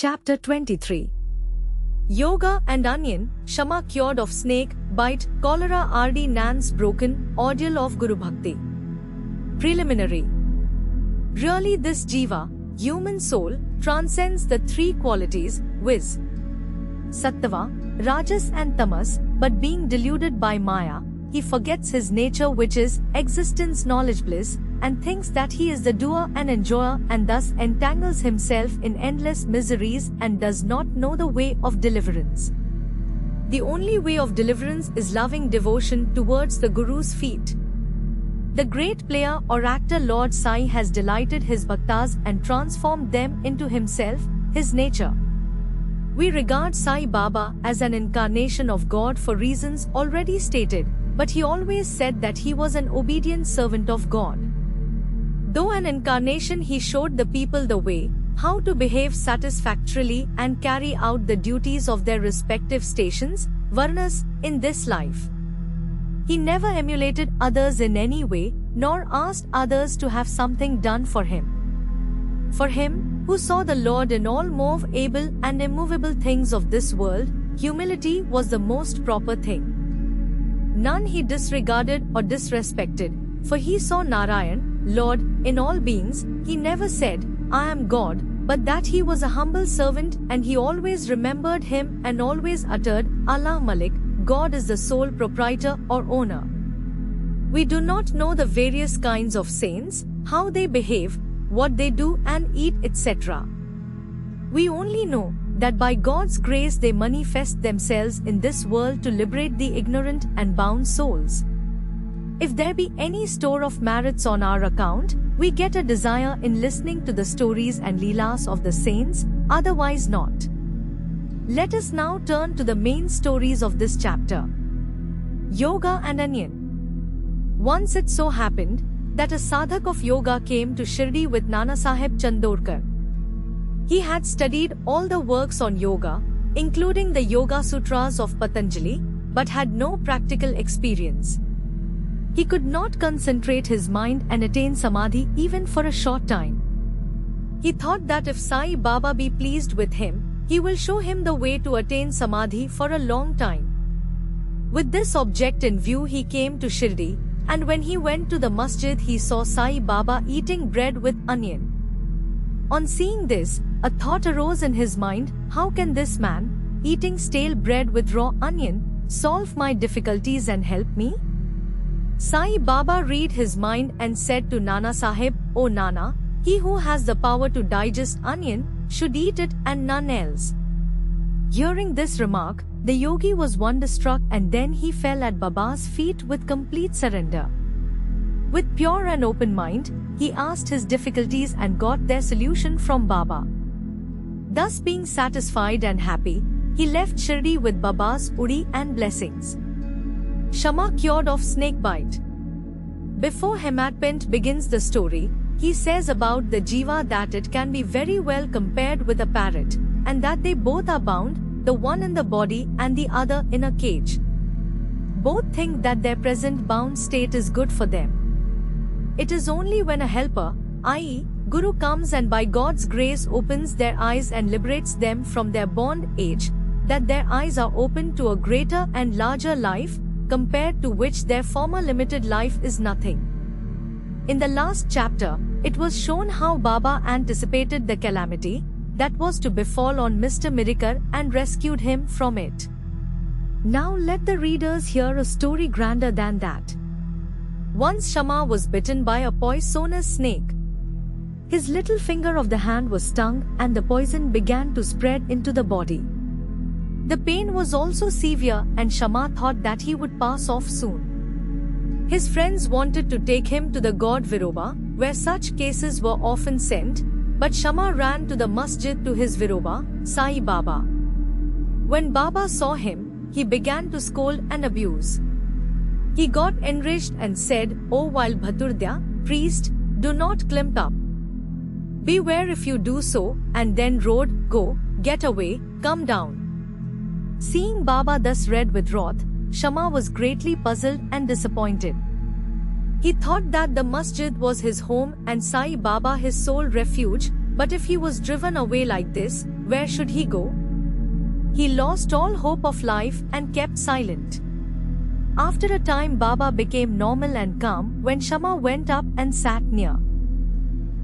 Chapter 23. Yoga and Onion, Shama cured of snake bite, cholera RD Nan's broken, ordeal of Guru Bhakti. Preliminary. Really this Jiva, human soul, transcends the three qualities, viz. Sattva, Rajas and Tamas, but being deluded by Maya, he forgets his nature which is existence knowledge bliss, and thinks that he is the doer and enjoyer and thus entangles himself in endless miseries and does not know the way of deliverance. The only way of deliverance is loving devotion towards the Guru's feet. The great player or actor Lord Sai has delighted his bhaktas and transformed them into himself, his nature. We regard Sai Baba as an incarnation of God for reasons already stated, but he always said that he was an obedient servant of God. Though an incarnation, he showed the people the way, how to behave satisfactorily and carry out the duties of their respective stations, varnas, in this life. He never emulated others in any way, nor asked others to have something done for him. For him, who saw the Lord in all movable and immovable things of this world, humility was the most proper thing. None he disregarded or disrespected, for he saw Narayan, Lord, in all beings. He never said, I am God, but that he was a humble servant, and he always remembered him and always uttered, Allah Malik, God is the sole proprietor or owner. We do not know the various kinds of saints, how they behave, what they do and eat, etc. We only know that by God's grace they manifest themselves in this world to liberate the ignorant and bound souls. If there be any store of merits on our account, we get a desire in listening to the stories and leelas of the saints, otherwise not. Let us now turn to the main stories of this chapter. Yoga and Onion. Once it so happened that a sadhak of yoga came to Shirdi with Nana Sahib Chandorkar. He had studied all the works on yoga, including the Yoga Sutras of Patanjali, but had no practical experience. He could not concentrate his mind and attain samadhi even for a short time. He thought that if Sai Baba be pleased with him, he will show him the way to attain samadhi for a long time. With this object in view, he came to Shirdi, and when he went to the masjid, he saw Sai Baba eating bread with onion. On seeing this, a thought arose in his mind, how can this man, eating stale bread with raw onion, solve my difficulties and help me? Sai Baba read his mind and said to Nana Sahib, O Nana, he who has the power to digest onion, should eat it and none else. Hearing this remark, the yogi was wonderstruck, and then he fell at Baba's feet with complete surrender. With pure and open mind, he asked his difficulties and got their solution from Baba. Thus being satisfied and happy, he left Shirdi with Baba's udi and blessings. Shama cured of snake bite. Before Hemadpant begins the story, he says about the Jiva that it can be very well compared with a parrot, and that they both are bound, the one in the body and the other in a cage. Both think that their present bound state is good for them. It is only when a helper, i.e., Guru comes and by God's grace opens their eyes and liberates them from their bond age, that their eyes are opened to a greater and larger life, compared to which their former limited life is nothing. In the last chapter, it was shown how Baba anticipated the calamity that was to befall on Mr. Mirikar and rescued him from it. Now let the readers hear a story grander than that. Once Shama was bitten by a poisonous snake. His little finger of the hand was stung and the poison began to spread into the body. The pain was also severe and Shama thought that he would pass off soon. His friends wanted to take him to the god Viroba, where such cases were often sent, but Shama ran to the masjid to his Viroba, Sai Baba. When Baba saw him, he began to scold and abuse. He got enraged and said, O while Bhaturdya, priest, do not climb up. Beware if you do so, and then roared, Go, get away, come down. Seeing Baba thus red with wrath, Shama was greatly puzzled and disappointed. He thought that the masjid was his home and Sai Baba his sole refuge, But if he was driven away like this, where should he go? He lost all hope of life and kept silent. After a time, Baba became normal and calm when Shama went up and sat near.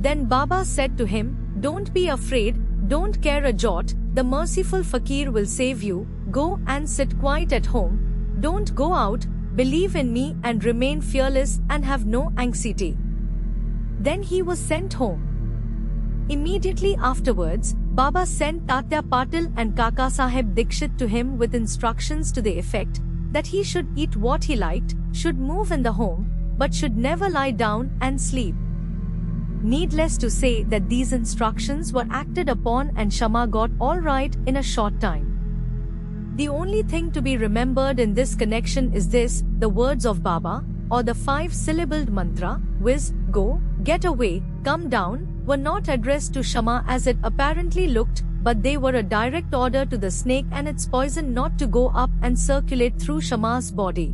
Then Baba said to him, "Don't be afraid, don't care a jot, the merciful fakir will save you, go and sit quiet at home, don't go out, believe in me and remain fearless and have no anxiety." Then he was sent home. Immediately afterwards, Baba sent Tatya Patil and Kaka Sahib Dikshit to him with instructions to the effect that he should eat what he liked, should move in the home, but should never lie down and sleep. Needless to say that these instructions were acted upon and Shama got all right in a short time. The only thing to be remembered in this connection is this: the words of Baba, or the 5-syllabled mantra, viz, go, get away, come down, were not addressed to Shama as it apparently looked, but they were a direct order to the snake and its poison not to go up and circulate through Shama's body.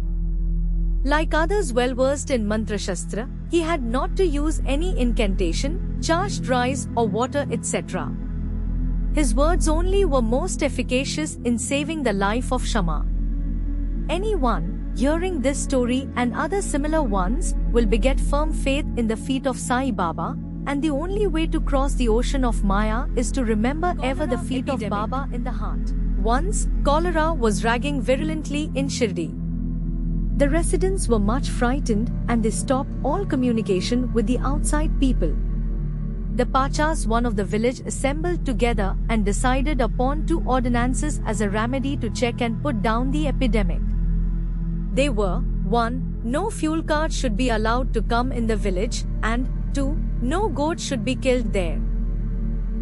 Like others well versed in Mantra Shastra, he had not to use any incantation, charged rice or water, etc. His words only were most efficacious in saving the life of Shama. Anyone hearing this story and other similar ones will beget firm faith in the feet of Sai Baba, and the only way to cross the ocean of Maya is to remember ever the feet of Baba in the heart. Once, cholera was raging virulently in Shirdi. The residents were much frightened and they stopped all communication with the outside people. The Pachas, one of the village, assembled together and decided upon 2 ordinances as a remedy to check and put down the epidemic. They were: 1. No fuel cart should be allowed to come in the village, and 2. No goat should be killed there.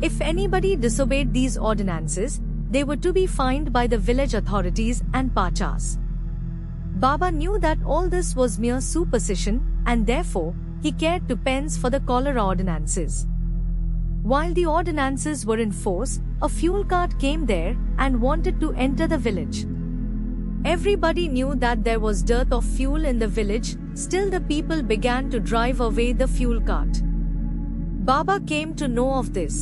If anybody disobeyed these ordinances, they were to be fined by the village authorities and Pachas. Baba knew that all this was mere superstition, and therefore, he cared 2 pence for the cholera ordinances. While the ordinances were in force, a fuel cart came there and wanted to enter the village. Everybody knew that there was dearth of fuel in the village, still the people began to drive away the fuel cart. Baba came to know of this.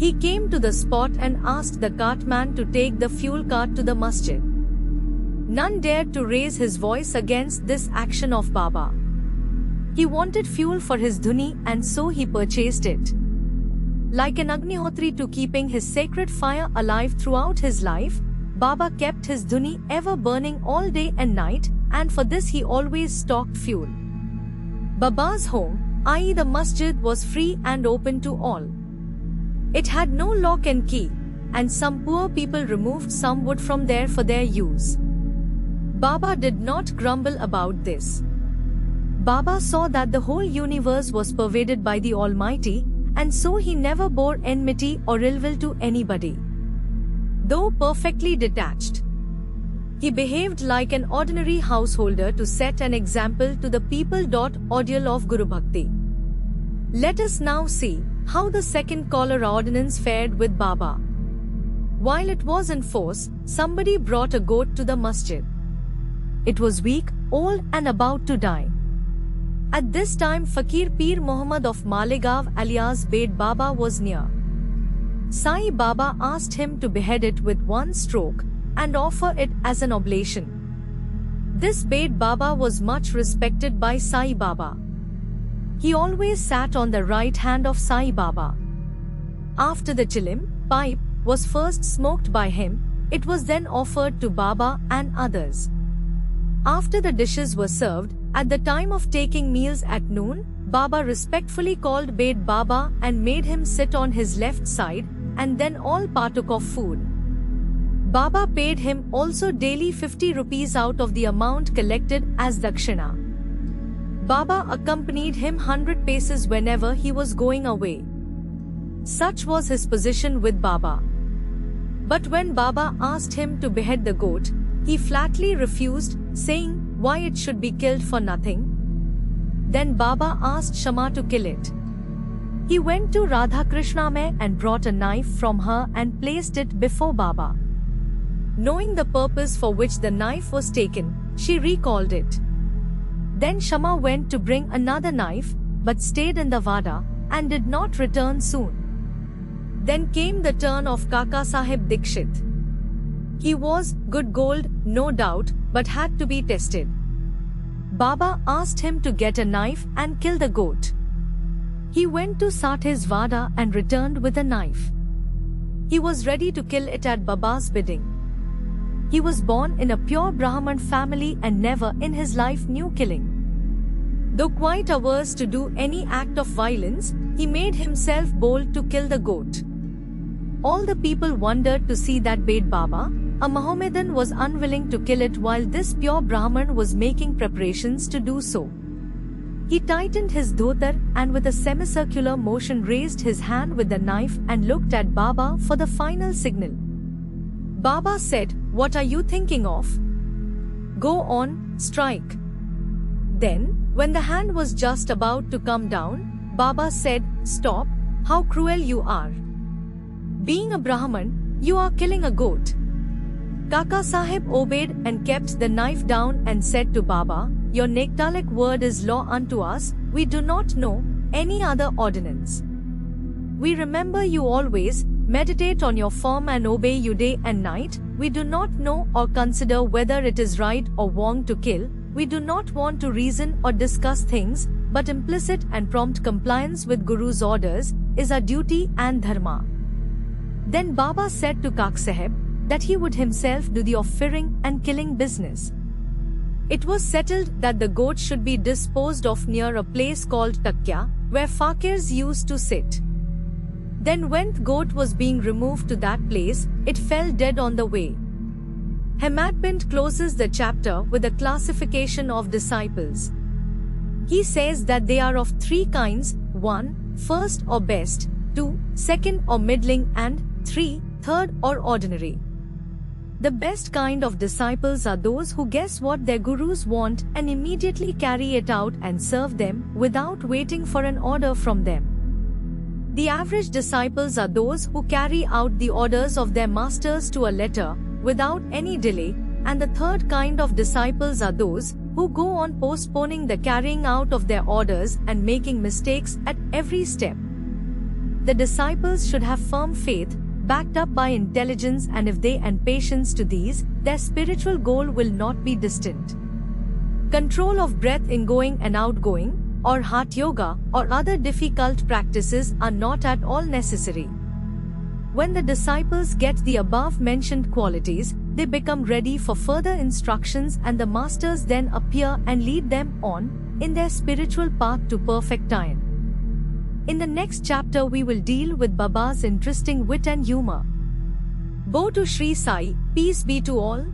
He came to the spot and asked the cartman to take the fuel cart to the masjid. None dared to raise his voice against this action of Baba. He wanted fuel for his dhuni and so he purchased it. Like an Agnihotri to keeping his sacred fire alive throughout his life, Baba kept his dhuni ever burning all day and night, and for this he always stocked fuel. Baba's home, i.e. the masjid, was free and open to all. It had no lock and key, and some poor people removed some wood from there for their use. Baba did not grumble about this. Baba saw that the whole universe was pervaded by the Almighty, and so he never bore enmity or ill will to anybody. Though perfectly detached, he behaved like an ordinary householder to set an example to the people. Ordeal of Guru Bhakti. Let us now see how the second cholera ordinance fared with Baba. While it was in force, somebody brought a goat to the masjid. It was weak, old and about to die. At this time Fakir Pir Muhammad of Malegaon alias Bed Baba was near. Sai Baba asked him to behead it with 1 stroke and offer it as an oblation. This Bed Baba was much respected by Sai Baba. He always sat on the right hand of Sai Baba. After the chilim, pipe, was first smoked by him, it was then offered to Baba and others. After the dishes were served, at the time of taking meals at noon, Baba respectfully called Bed Baba and made him sit on his left side, and then all partook of food. Baba paid him also daily 50 rupees out of the amount collected as dakshina. Baba accompanied him 100 paces whenever he was going away. Such was his position with Baba. But when Baba asked him to behead the goat, he flatly refused, saying why it should be killed for nothing. Then Baba asked Shama to kill it. He went to Radha Krishna Mai and brought a knife from her and placed it before Baba. Knowing the purpose for which the knife was taken, she recalled it. Then Shama went to bring another knife, but stayed in the Vada, and did not return soon. Then came the turn of Kaka Sahib Dikshit. He was good gold, no doubt, but had to be tested. Baba asked him to get a knife and kill the goat. He went to Sathe's Vada and returned with a knife. He was ready to kill it at Baba's bidding. He was born in a pure Brahman family and never in his life knew killing. Though quite averse to do any act of violence, he made himself bold to kill the goat. All the people wondered to see that Bait Baba, a Mohammedan, was unwilling to kill it while this pure Brahman was making preparations to do so. He tightened his dhotar and with a semicircular motion raised his hand with the knife and looked at Baba for the final signal. Baba said, "What are you thinking of? Go on, strike." Then, when the hand was just about to come down, Baba said, "Stop, how cruel you are. Being a Brahman, you are killing a goat." Kaka Sahib obeyed and kept the knife down and said to Baba, "Your Nektalak word is law unto us, we do not know any other ordinance. We remember you always, meditate on your form and obey you day and night. We do not know or consider whether it is right or wrong to kill. We do not want to reason or discuss things, but implicit and prompt compliance with Guru's orders is our duty and dharma." Then Baba said to Kaka Sahib that he would himself do the offering and killing business. It was settled that the goat should be disposed of near a place called Takya, where fakirs used to sit. Then when the goat was being removed to that place, it fell dead on the way. Hemadpant closes the chapter with a classification of disciples. He says that they are of three kinds: 1. First or best, 2. Second or middling, and 3. Third or ordinary. The best kind of disciples are those who guess what their gurus want and immediately carry it out and serve them without waiting for an order from them. The average disciples are those who carry out the orders of their masters to a letter without any delay, and the third kind of disciples are those who go on postponing the carrying out of their orders and making mistakes at every step. The disciples should have firm faith, backed up by intelligence, and if they and patience to these, their spiritual goal will not be distant. Control of breath in going and outgoing, or heart yoga, or other difficult practices are not at all necessary. When the disciples get the above mentioned qualities, they become ready for further instructions, and the masters then appear and lead them on in their spiritual path to perfection. In the next chapter we will deal with Baba's interesting wit and humor. Bow to Sri Sai, peace be to all.